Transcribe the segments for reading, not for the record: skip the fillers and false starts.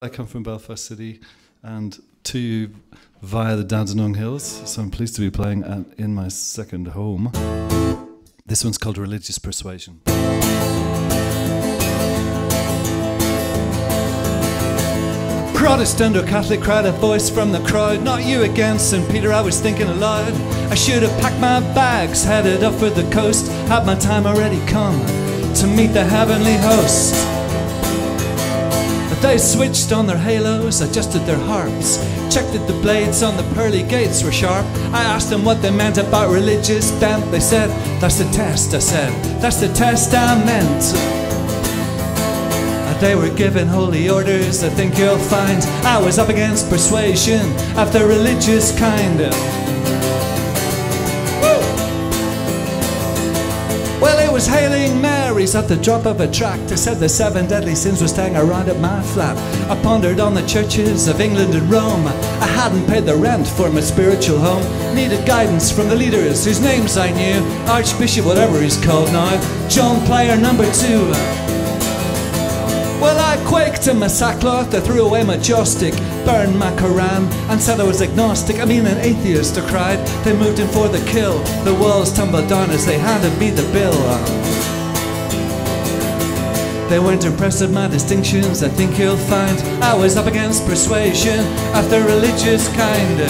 I come from Belfast City and to you via the Dandenong Hills, so I'm pleased to be playing in my second home. This one's called Religious Persuasion. Protestant or Catholic crowd, a voice from the crowd. Not you again, St. Peter, I was thinking aloud. I should have packed my bags, headed up for the coast. Had my time already come to meet the heavenly host. They switched on their halos, adjusted their harps, checked that the blades on the pearly gates were sharp. I asked them what they meant about religious bent. They said, that's the test. I said, that's the test I meant. They were given holy orders, I think you'll find. I was up against persuasion of the religious kind. Well, it was hailing Marys at the drop of a tract. They said the 7 deadly sins were staying around at my flat. I pondered on the churches of England and Rome. I hadn't paid the rent for my spiritual home. Needed guidance from the leaders whose names I knew. Archbishop, whatever he's called now, John Player number 2. Well, I quaked in my sackcloth, I threw away my joystick, burned my Koran, and said I was agnostic, I mean an atheist, I cried. They moved in for the kill, the walls tumbled down as they handed me the bill. They weren't impressed with my distinctions, I think you'll find. I was up against persuasion of the religious kind.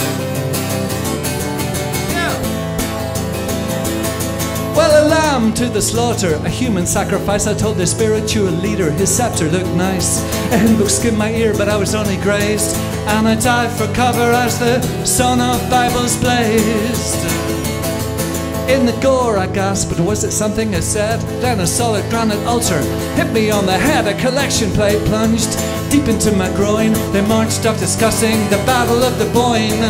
Well, a lamb to the slaughter, a human sacrifice. I told the spiritual leader his scepter looked nice. A hymn book skimmed my ear, but I was only grazed, and I died for cover as the sun of Bibles blazed. In the gore I gasped, was it something I said? Then a solid granite altar hit me on the head. A collection plate plunged deep into my groin. They marched off discussing the Battle of the Boyne.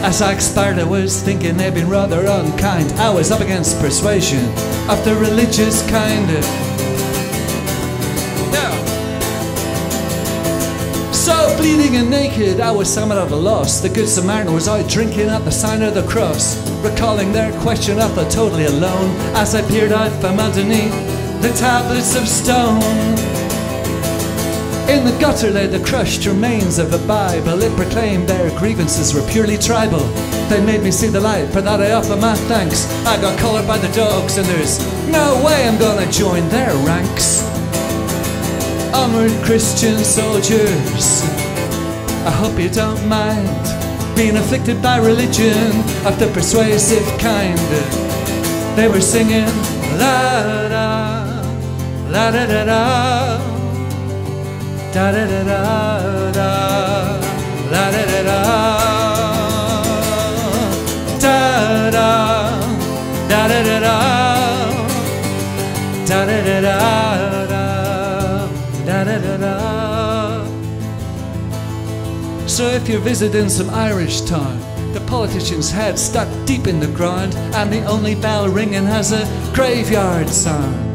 As I expired I was thinking they'd been rather unkind. I was up against persuasion of the religious kind. So bleeding and naked I was somewhat at a loss. The Good Samaritan was out drinking at the sign of the cross. Recalling their question I felt totally alone as I peered out from underneath the tablets of stone. In the gutter lay the crushed remains of a Bible. It proclaimed their grievances were purely tribal. They made me see the light, for that I offer my thanks. I got collared by the dogs and there's no way I'm gonna join their ranks. Onward, Christian soldiers, I hope you don't mind being afflicted by religion of the persuasive kind. They were singing la-da, la-da-da-da, da-da-da-da-da, la-da-da-da, da-da, da-da-da-da, da-da-da-da, da-da-da-da. So if you're visiting some Irish town, the politician's head stuck deep in the ground, and the only bell ringing has a graveyard sound.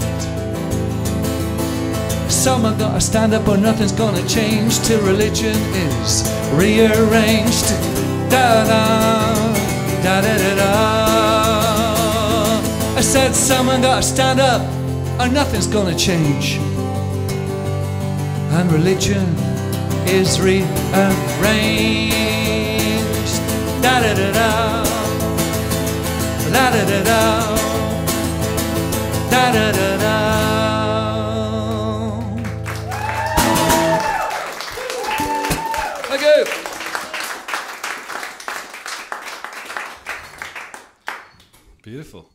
Someone gotta stand up or nothing's gonna change till religion is rearranged. Da-da, da-da-da-da. I said someone gotta stand up or nothing's gonna change. And religion is rearranged. Da-da-da-da, la-da-da-da, da-da-da-da. Beautiful.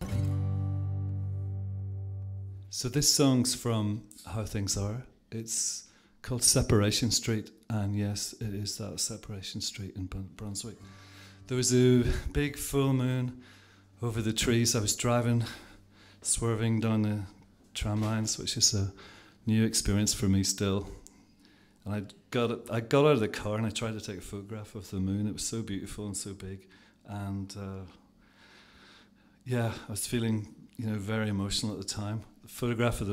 So this song's from How Things Are. It's called Separation Street, and yes, it is that Separation Street in Brunswick. There was a big full moon over the trees. I was driving, swerving down the tram lines, which is a new experience for me still. And I got out of the car and I tried to take a photograph of the moon. It was so beautiful and so big, and yeah, I was feeling, very emotional at the time. The photographs of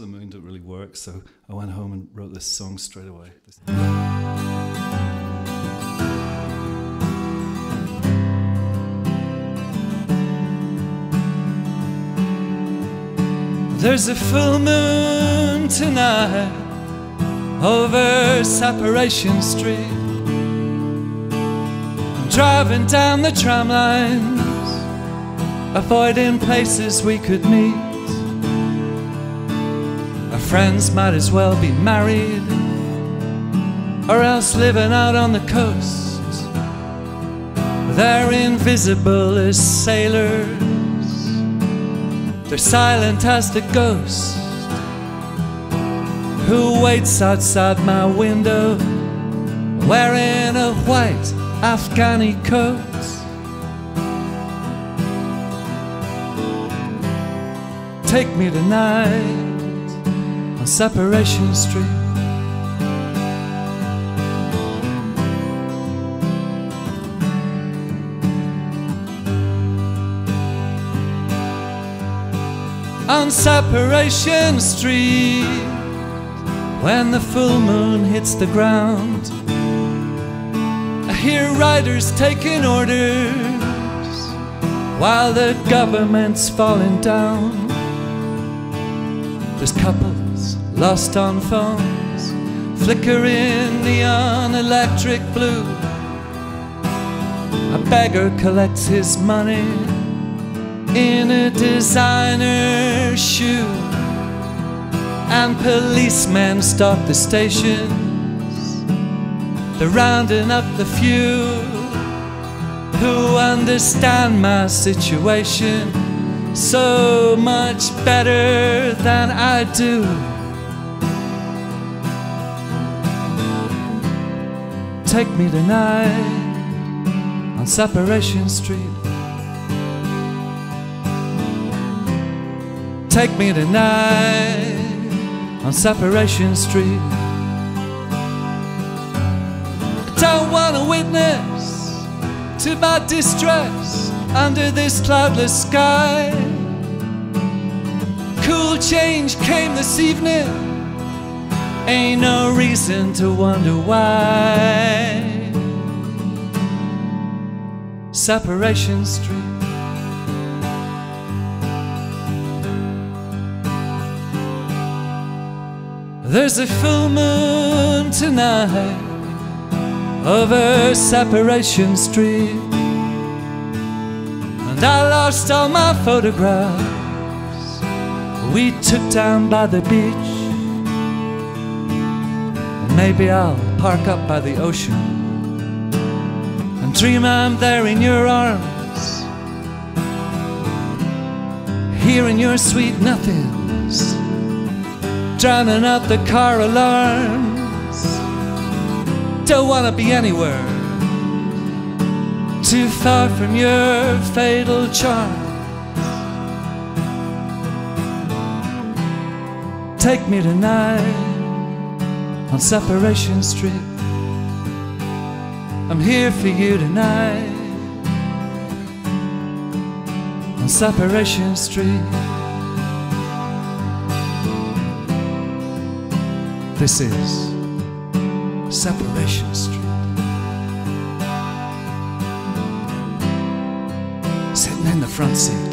the moon don't really work, so I went home and wrote this song straight away. There's a full moon tonight over Separation Street. I'm driving down the tram lines, avoiding places we could meet. Our friends might as well be married, or else living out on the coast. They're invisible as sailors, they're silent as the ghost who waits outside my window, wearing a white Afghani coat. Take me tonight on Separation Street. On Separation Street, when the full moon hits the ground, I hear riders taking orders while the government's falling down. There's couples lost on phones, flickering neon electric blue. A beggar collects his money in a designer shoe, and policemen stalk the stations. They're rounding up the few who understand my situation so much better than I do. Take me tonight on Separation Street. Take me tonight on Separation Street. I don't want a witness to my distress under this cloudless sky. Cool change came this evening, ain't no reason to wonder why. Separation Street. There's a full moon tonight over Separation Street, and I lost all my photographs we took down by the beach. And maybe I'll park up by the ocean and dream I'm there in your arms, hearing your sweet nothings, drowning out the car alarms. Don't want to be anywhere too far from your fatal charm. Take me tonight on Separation Street. I'm here for you tonight on Separation Street. This is Separation Street. Sitting in the front seat.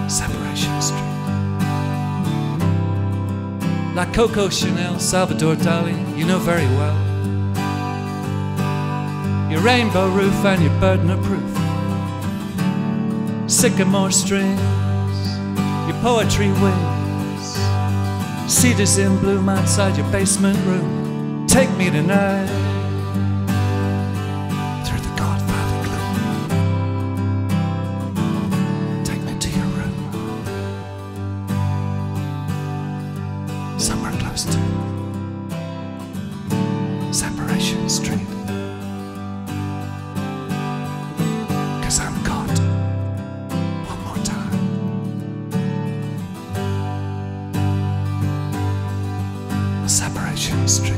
Separation Street. Like Coco Chanel, Salvador Dali, you know very well. Your rainbow roof and your burden of proof. Sycamore strings, your poetry wings. Cedars in bloom outside your basement room. Take me tonight through the Godfather gloom. Take me to your room, somewhere close to Separation Street. 'Cause I'm caught one more time. Separation Street.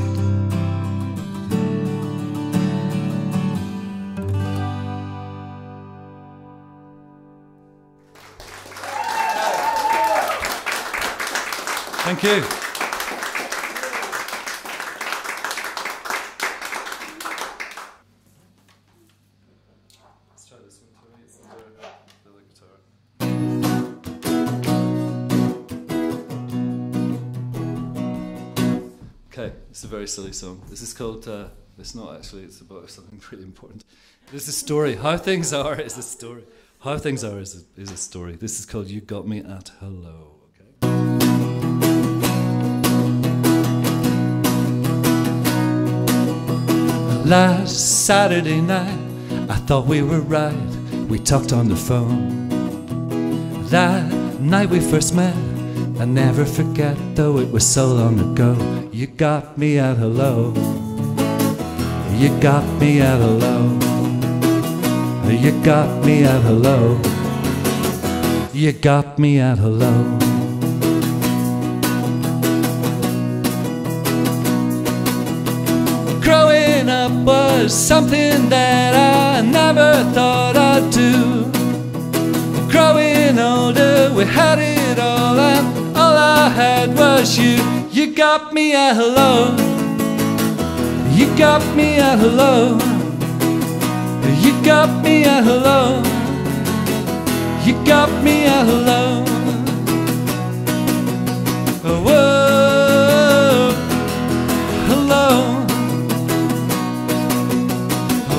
Thank you. Let's try this one too. It's the guitar. Okay, it's a very silly song. This is called, it's not actually, it's about something really important. This is a story. How Things Are is a story. How Things Are is a story. This is called You Got Me at Hello. Okay. Last Saturday night, I thought we were right. We talked on the phone. That night we first met, I never forget, though it was so long ago. You got me at hello. You got me at hello. You got me at hello. You got me at hello. Growing up was something that I never thought I'd do. Growing older, we had it all, and all I had was you. You got me at hello. You got me at hello. You got me at hello. You got me at hello. Whoa, hello.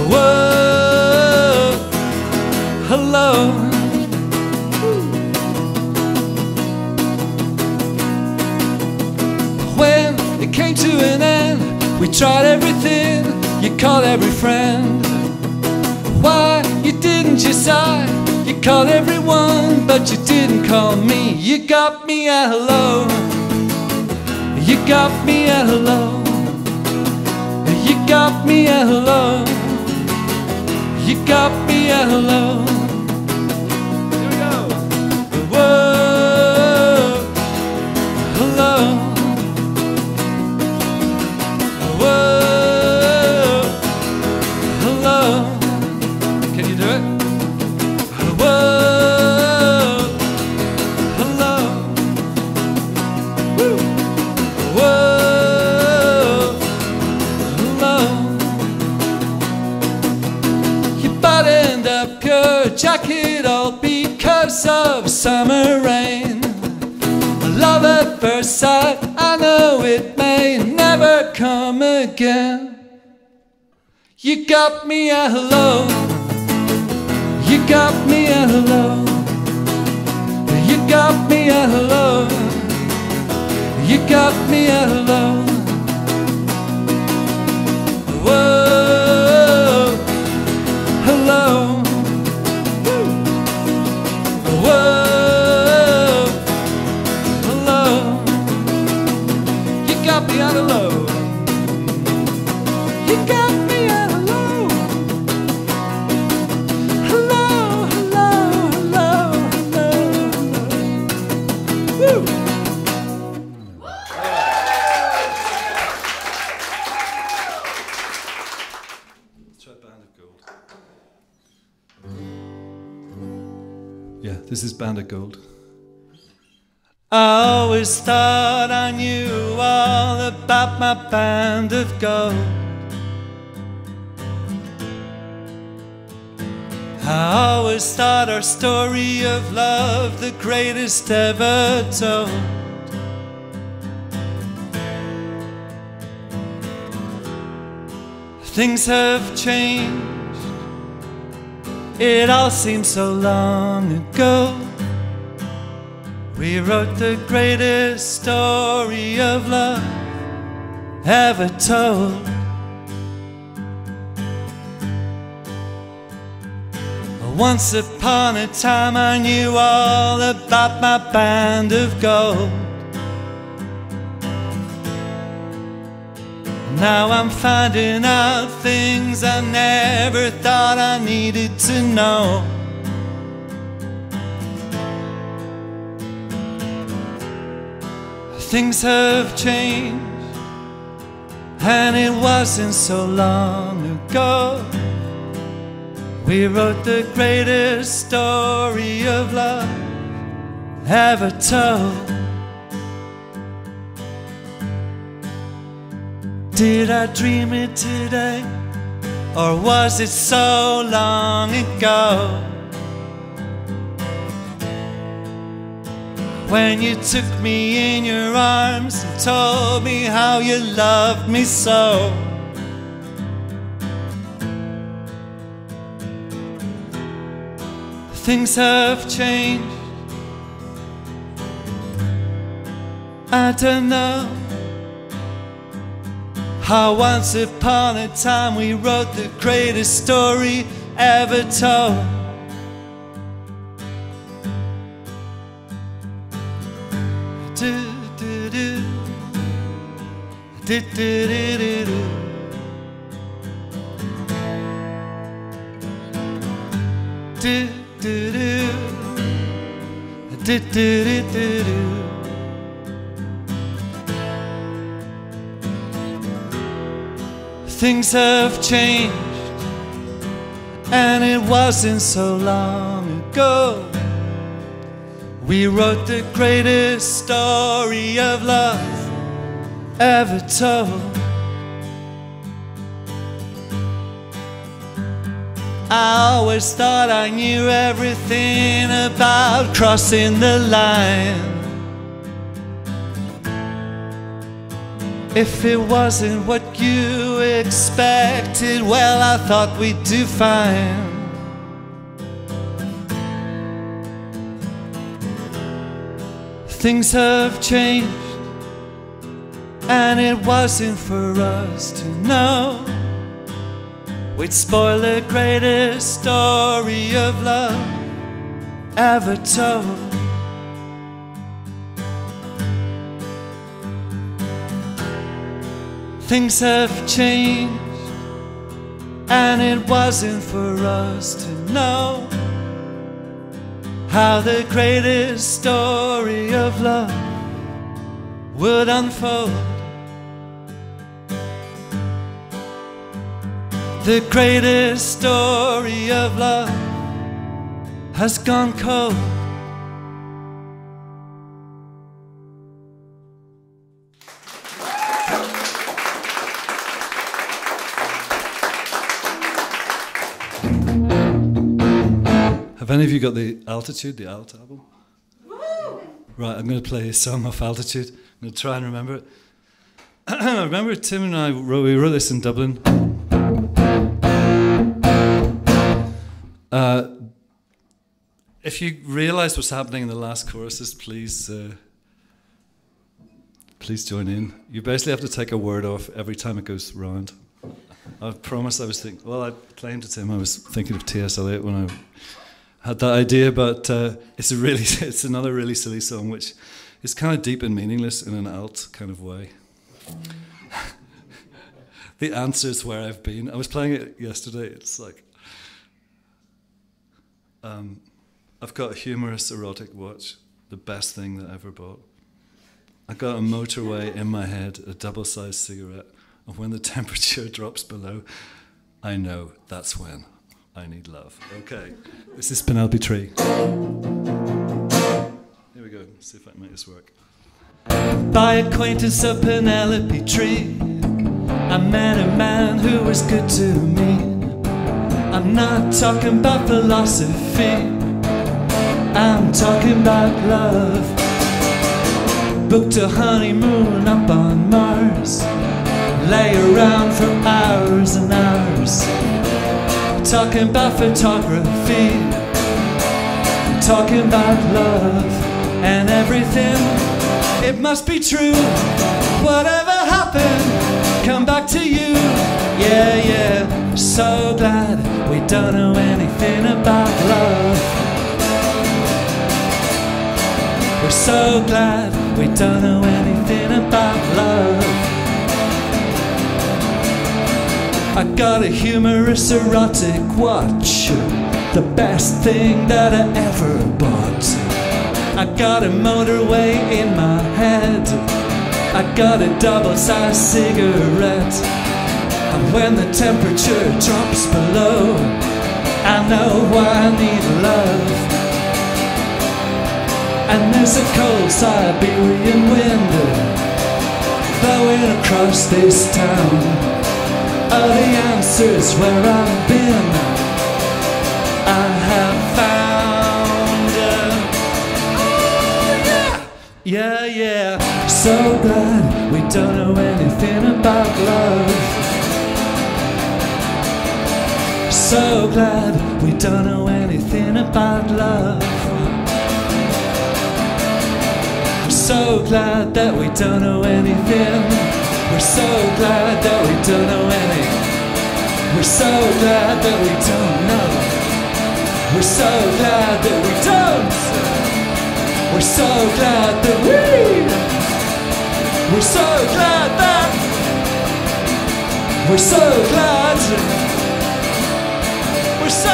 Whoa, hello. When it came to an end, we tried everything. You called every friend. Why you didn't you sigh? You called everyone, but you didn't call me. You got me at hello. You got me at hello. You got me at hello. You got me at hello. Here we go. Whoa, hello. Whoa, hello. Can you do it? Whoa, hello. Woo. Whoa, hello. You buttoned up your jacket all because of summer rain. Love at first sight, I know it may never come again. You got me at hello. You got me at hello. You got me at hello. You got me at hello. Whoa, hello. Whoa, hello. You got me at hello. You got me at hello. Hello, hello, hello, hello, hello. Woo! Let's try Band of Gold. Yeah, this is Band of Gold. I always thought I knew all about my band of gold. I always thought our story of love the greatest ever told. Things have changed. It all seems so long ago. We wrote the greatest story of love ever told. Once upon a time I knew all about my band of gold. Now I'm finding out things I never thought I needed to know. Things have changed, and it wasn't so long ago. We wrote the greatest story of love ever told. Did I dream it today, or was it so long ago? when you took me in your arms and told me how you loved me so. Things have changed. I don't know how once upon a time we wrote the greatest story ever told. Do do do do do do do do. Do do do do do do do do. Things have changed, and it wasn't so long ago we wrote the greatest story of love ever told. I always thought I knew everything about crossing the line. If it wasn't what you expected, well, I thought we'd do fine. Things have changed, and it wasn't for us to know we'd spoil the greatest story of love ever told. Things have changed, and it wasn't for us to know how the greatest story of love would unfold. The greatest story of love has gone cold. Have any of you got the Altitude, the Alt album? Woo! Right, I'm going to play a song off Altitude. I'm going to try and remember it. I remember Tim and I wrote this in Dublin. If you realise what's happening in the last choruses, please join in. You basically have to take a word off every time it goes round. I promised I was thinking. Well, I claimed to Tim I was thinking of T.S. Eliot when I had that idea, but it's another really silly song, which is kind of deep and meaningless in an alt kind of way. The answer's where I've been. I was playing it yesterday. It's like, I've got a humorous erotic watch, the best thing that I ever bought. I got a motorway in my head, a double-sized cigarette, and when the temperature drops below, I know that's when I need love. Okay, this is Penelope Tree. Here we go, let's see if I can make this work. By acquaintance of Penelope Tree, I met a man who was good to me. I'm not talking about philosophy, I'm talking about love. Booked a honeymoon up on Mars, lay around for hours and hours, talking about photography, talking about love and everything. It must be true, whatever happened, come back to you. Yeah, yeah, so glad we don't know anything about love. We're so glad we don't know anything about love. I got a humorous erotic watch, the best thing that I ever bought. I got a motorway in my head, I got a double-sized cigarette. And when the temperature drops below, I know I need love. And there's a cold Siberian wind blowing across this town. All the answers where I've been, I have found. Oh yeah! Yeah, yeah. So glad we don't know anything about love. So glad we don't know anything about love. We're so glad that we don't know anything. We're so glad that we don't know any. We're so glad that we don't know. We're so glad that we don't. We're so glad that we're so glad that we're so glad we're so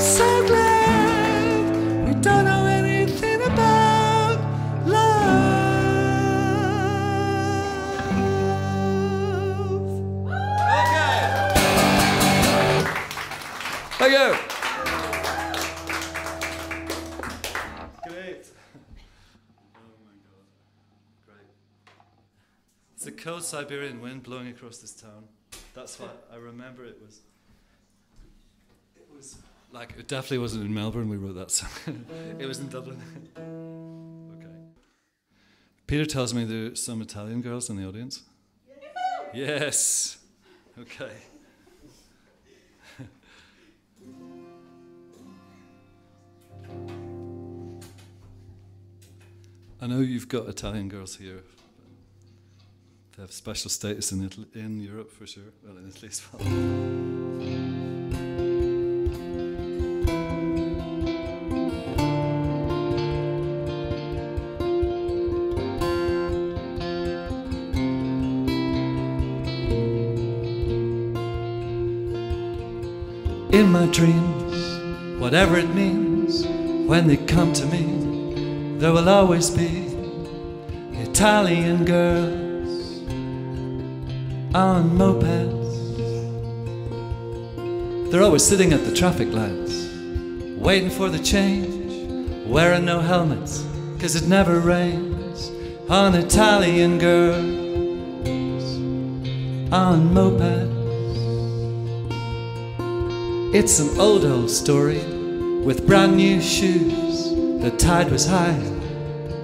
so glad we don't know anything about love. Okay. Thank you. Great. Oh my God. Great. It's a cold Siberian wind blowing across this town. That's why I remember it was like, it definitely wasn't in Melbourne we wrote that song. It was in Dublin. Okay. Peter tells me there's some Italian girls in the audience. Yes. Okay. I know you've got Italian girls here. They have special status in Italy, in Europe for sure. Well, in Italy as well. In my dreams, whatever it means, when they come to me, there will always be Italian girls on mopeds. They're always sitting at the traffic lights, waiting for the change, wearing no helmets, 'cause it never rains on Italian girls on mopeds. It's an old story with brand new shoes. The tide was high,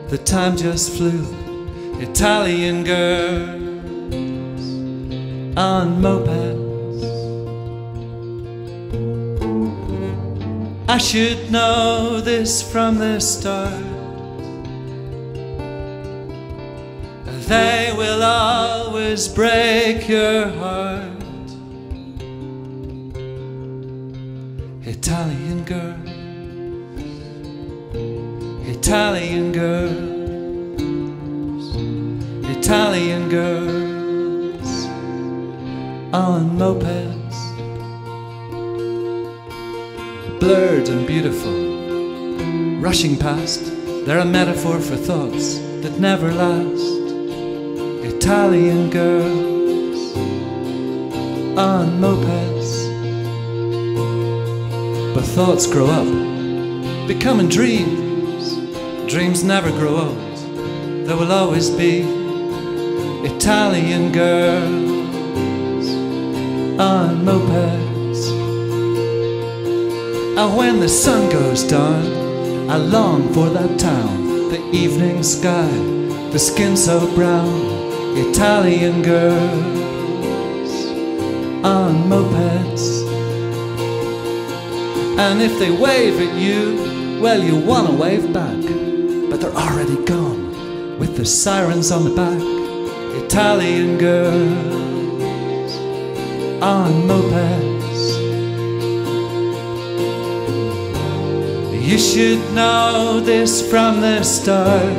the time just flew. Italian girls on mopeds. I should know this from the start. They will always break your heart. Italian girls, Italian girls, Italian girls on mopeds. Blurred and beautiful, rushing past, they're a metaphor for thoughts that never last. Italian girls on mopeds. But thoughts grow up, becoming dreams. Dreams never grow old. There will always be Italian girls on mopeds. And when the sun goes down, I long for that town, the evening sky, the skin so brown. Italian girls on mopeds. And if they wave at you, well, you wanna wave back, but they're already gone with the sirens on the back. Italian girls on mopeds. You should know this from the start.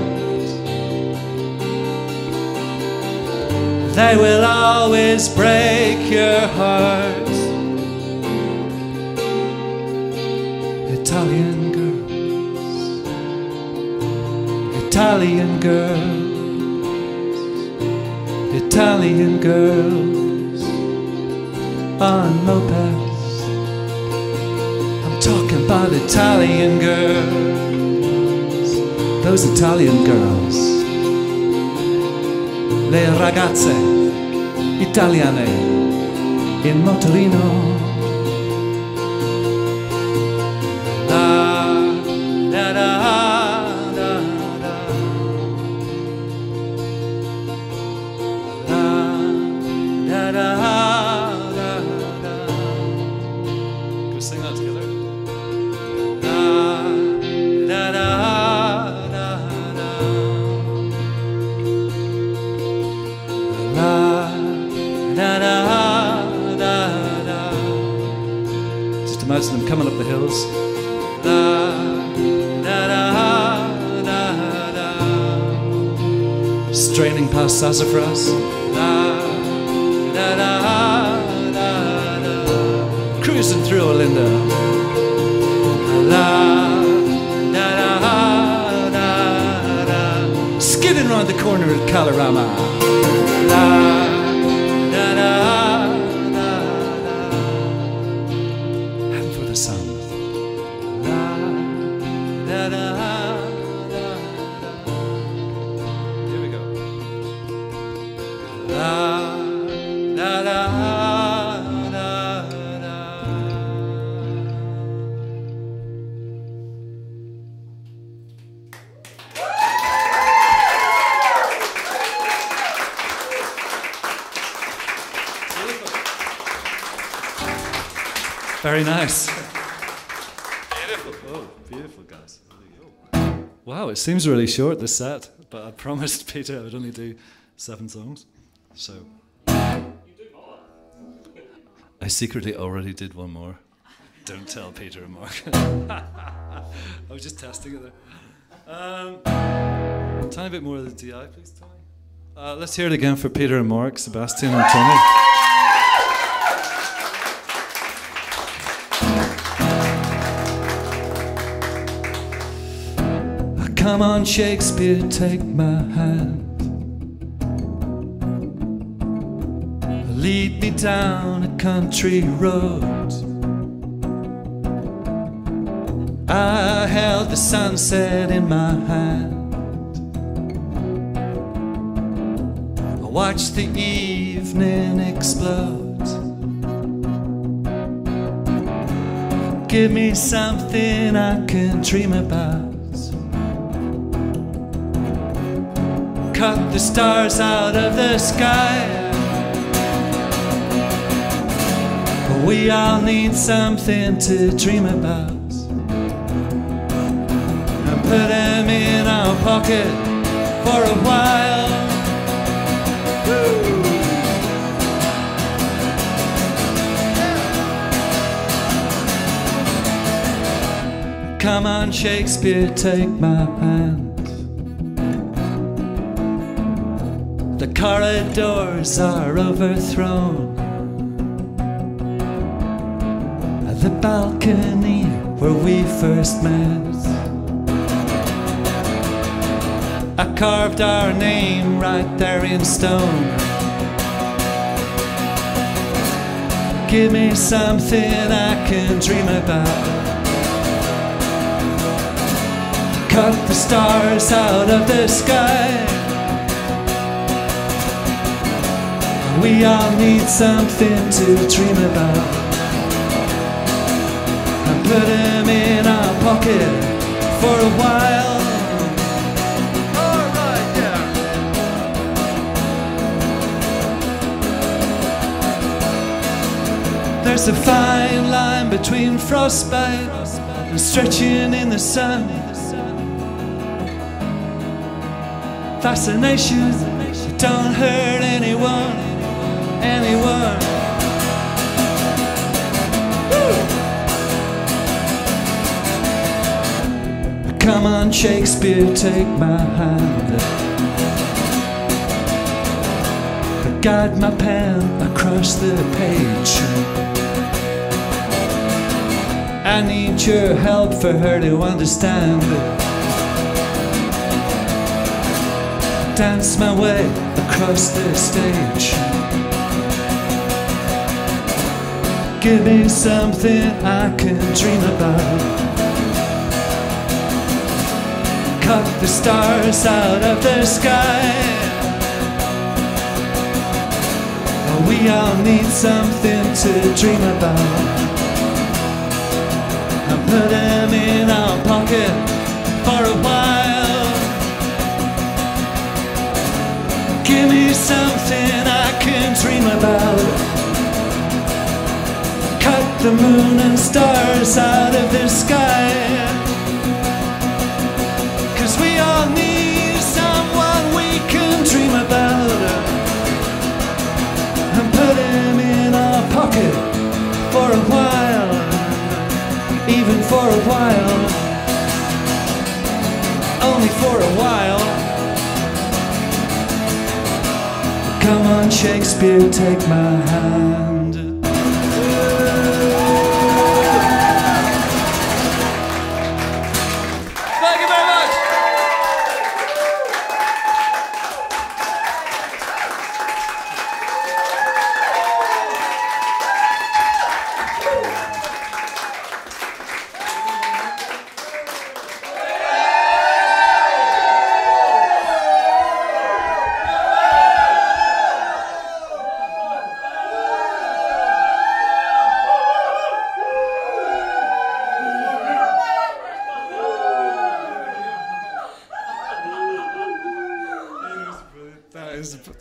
They will always break your heart. Italian girls, Italian girls, Italian girls on mopeds. I'm talking about Italian girls, those Italian girls le ragazze italiane in motorino. La da da da da. La da da da da. Can we sing that together? La da da da da. La da da da da. Just imagine them coming up the hills. Da da da da da. Straining past sassafras. Da da da da da. Cruising through Olinda. La da da da da. Skidding round the corner at Kalorama. La da da da da. And for the sound. La da da da da. Here we go. La da da da da. Very nice. Beautiful. Oh, beautiful, guys. Wow, it seems really short, this set, but I promised Peter I would only do 7 songs. So. You did more. I secretly already did one more. Don't tell Peter and Mark. I was just testing it there. Tiny bit more of the DI, please, Tony. Let's hear it again for Peter and Mark, Sebastian and Tony. Come on, Shakespeare, take my hand. Lead me down a country road. I held the sunset in my hand. I watched the evening explode. Give me something I can dream about. Cut the stars out of the sky. But we all need something to dream about. And put them in our pocket for a while. Woo! Come on, Shakespeare, take my hand. The corridors are overthrown. The balcony where we first met. I carved our name right there in stone. Give me something I can dream about. Cut the stars out of the sky. We all need something to dream about. And put them in our pocket for a while. Alright, yeah. There's a fine line between frostbite and stretching in the sun. Fascination don't hurt anyone. Come on, Shakespeare, take my hand. Guide my pen across the page. I need your help for her to understand. Dance my way across the stage. Give me something I can dream about. Cut the stars out of the sky. We all need something to dream about, and put them in our pocket for a while. Give me something I can dream about. Cut the moon and stars out of the sky, 'cause we all need someone we can dream about, and put him in our pocket for a while, even for a while, only for a while. Come on, Shakespeare, take my hand. Thank you very much.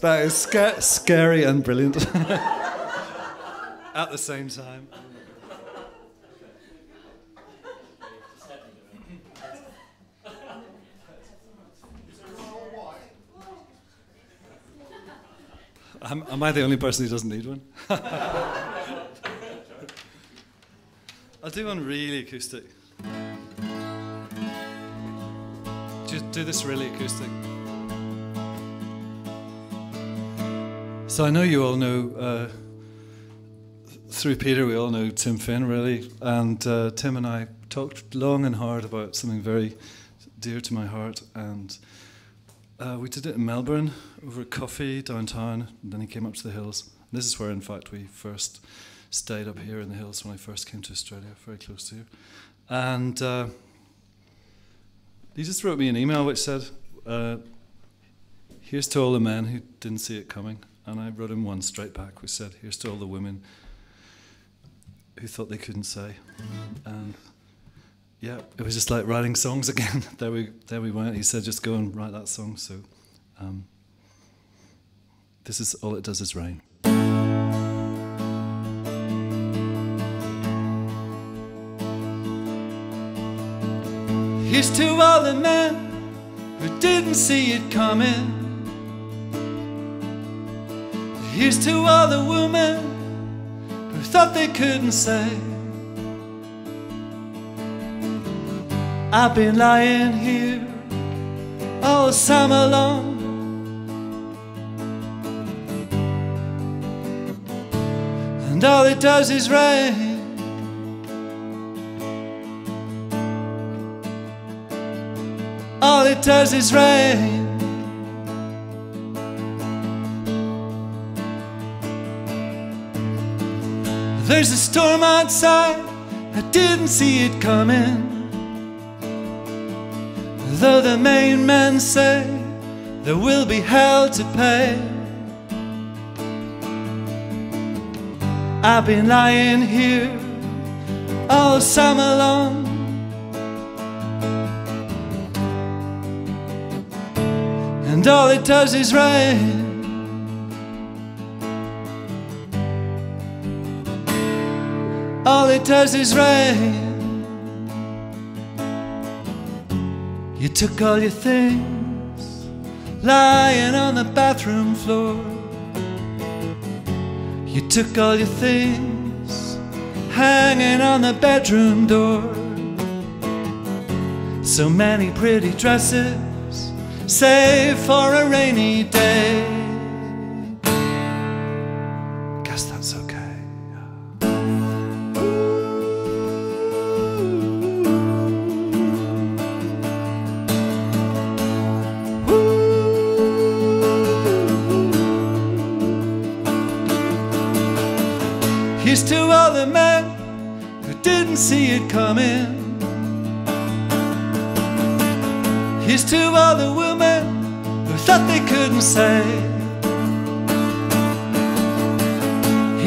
That is scary and brilliant at the same time. Am I the only person who doesn't need one? I'll do one really acoustic. Just do this really acoustic. So I know you all know, through Peter we all know Tim Finn really, and Tim and I talked long and hard about something very dear to my heart, and we did it in Melbourne over coffee downtown, and then he came up to the hills. And this is where in fact we first stayed up here in the hills when I first came to Australia, very close to you. And he just wrote me an email which said, here's to all the men who didn't see it coming. And I wrote him one straight back which said, here's to all the women who thought they couldn't say. And yeah, it was just like writing songs again. there we went. He said, just go and write that song. So this is All It Does Is Rain. Here's to all the men who didn't see it coming. Here's to all the women who thought they couldn't say. I've been lying here all summer long, and all it does is rain. All it does is rain. There's a storm outside, I didn't see it coming. Though the main men say there will be hell to pay, I've been lying here all summer long, and all it does is rain. All it does is rain. You took all your things lying on the bathroom floor. You took all your things hanging on the bedroom door. So many pretty dresses saved for a rainy day. Guess that's okay. Here's to all the men who didn't see it coming. Here's to all the women who thought they couldn't say.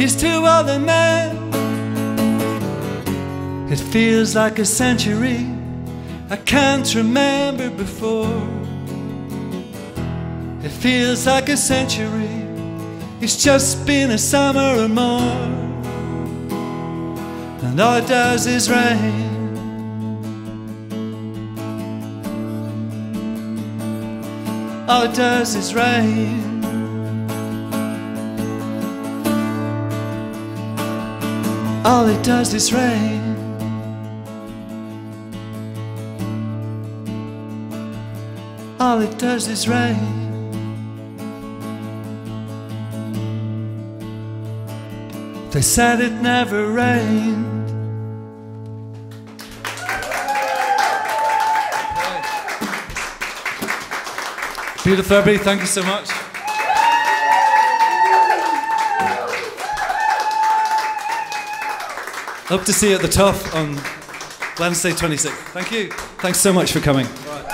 He's too old a man. It feels like a century I can't remember before. It feels like a century. It's just been a summer or more. And all it does is rain. All it does is rain. All it does is rain. All it does is rain. They said it never rained. Beautiful, everybody. Thank you so much. Hope to see you at the Tough on Wednesday 26th. Thank you. Thanks so much for coming. Right.